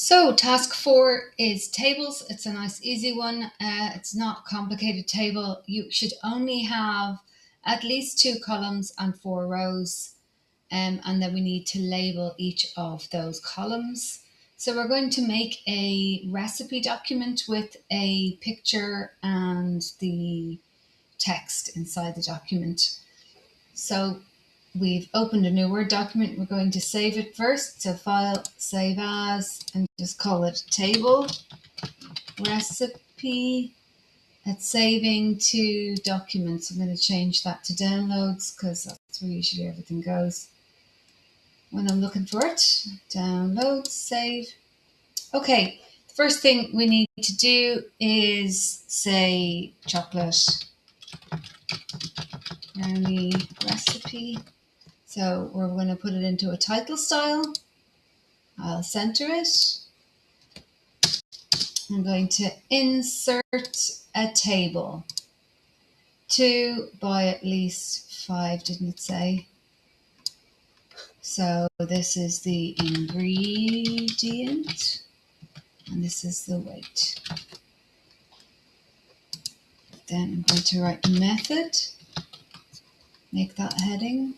So task 4 is tables. It's a nice easy one. It's not a complicated table. You should only have at least 2 columns and 4 rows. And then we need to label each of those columns. So we're going to make a recipe document with a picture and the text inside the document. So we've opened a new Word document. We're going to save it first. So File, Save As, and just call it Table Recipe. It's saving to Documents. I'm going to change that to Downloads because that's where usually everything goes when I'm looking for it. Download, save. Okay, the first thing we need to do is say chocolate brownie recipe. So we're going to put it into a title style. I'll center it. I'm going to insert a table. 2 by at least 5, didn't it say? So this is the ingredient, and this is the weight. Then I'm going to write method, make that heading.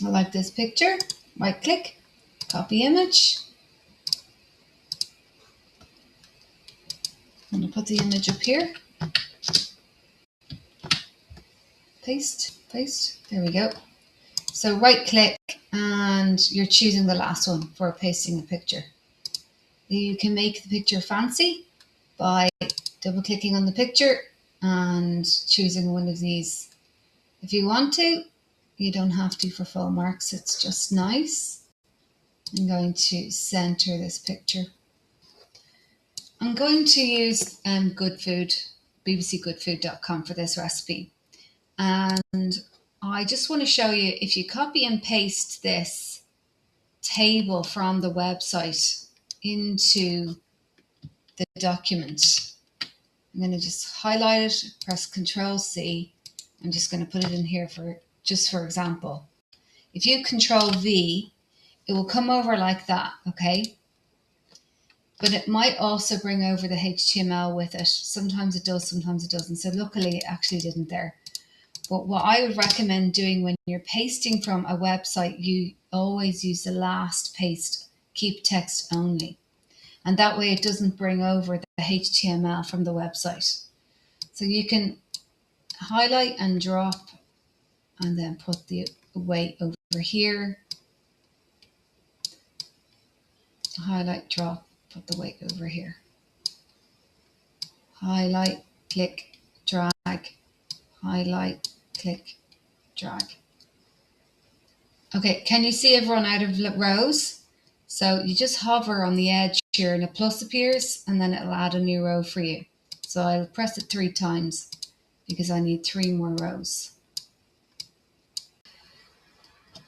I like this picture. Right click, copy image. I'm going to put the image up here. Paste, paste. There we go. So right click and you're choosing the last one for pasting a picture. You can make the picture fancy by double clicking on the picture and choosing one of these. If you want to, you don't have to for full marks. It's just nice. I'm going to center this picture. I'm going to use Good Food, bbcgoodfood.com for this recipe. And I just want to show you, if you copy and paste this table from the website into the document, I'm going to just highlight it, press Control C. I'm just going to put it in here for example. If you Control V, it will come over like that, okay? But it might also bring over the HTML with it. Sometimes it does, sometimes it doesn't. So luckily it actually didn't there. But what I would recommend doing when you're pasting from a website, you always use the last paste, keep text only. And that way it doesn't bring over the HTML from the website. So you can highlight and drop and then put the weight over here. Highlight, drop, put the weight over here. Highlight, click, drag, highlight, click, drag. Okay, can you see I've run out of rows? So you just hover on the edge here and a plus appears and then it'll add a new row for you. So I'll press it 3 times because I need 3 more rows.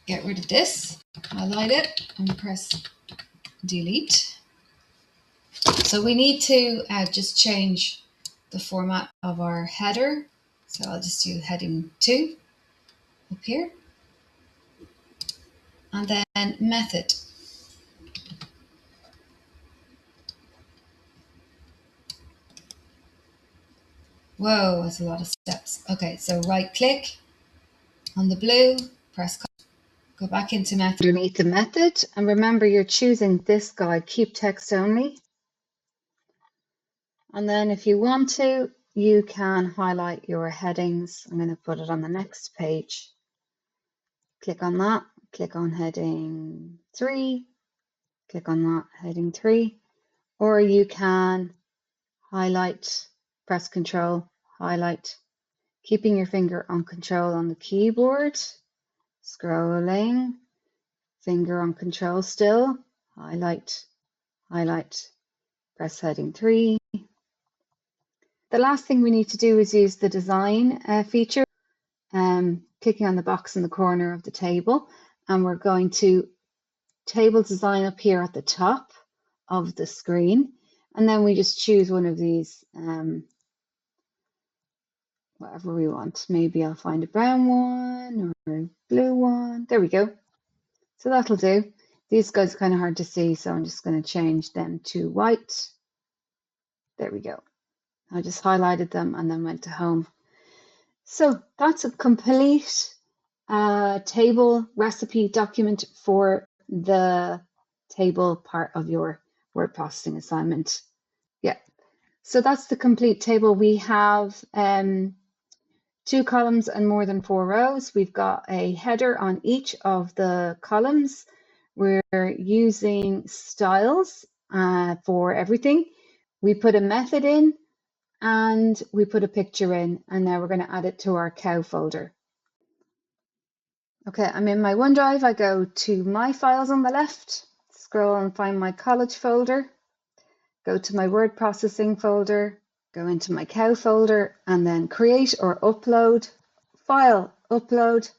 Get rid of this, highlight it and press delete. So we need to just change the format of our header. So I'll just do heading 2 up here. And then method. Whoa, that's a lot of steps. Okay, so right click on the blue, press, go back into method underneath the method. And remember, you're choosing this guy, keep text only. And then if you want to, you can highlight your headings. I'm going to put it on the next page. Click on that, click on heading 3, click on that, heading 3. Or you can highlight, press Control, highlight, keeping your finger on Control on the keyboard, scrolling, finger on Control still, highlight, highlight, press heading 3. The last thing we need to do is use the design feature, clicking on the box in the corner of the table, and we're going to table design up here at the top of the screen, and then we just choose one of these whatever we want. Maybe I'll find a brown one or a blue one. There we go. So that'll do. These guys are kind of hard to see, so I'm just going to change them to white. There we go. I just highlighted them and then went to home. So that's a complete table recipe document for the table part of your word processing assignment. Yeah, so that's the complete table. We have 2 columns and more than 4 rows. We've got a header on each of the columns. We're using styles for everything. We put a method in and we put a picture in, and now we're going to add it to our cow folder. Okay, I'm in my OneDrive. I go to my files on the left, scroll and find my college folder, go to my word processing folder, go into my cow folder, and then create or upload, file, upload.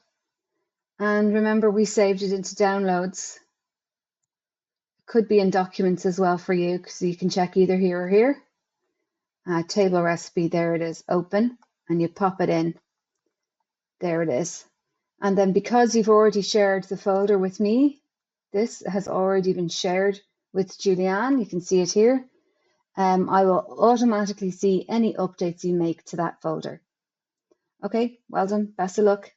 And remember, we saved it into downloads. Could be in documents as well for you, so you can check either here or here. Table recipe, there it is, open, and you pop it in. There it is. And then because you've already shared the folder with me, this has already been shared with Julianne. You can see it here. I will automatically see any updates you make to that folder. Okay, well done. Best of luck.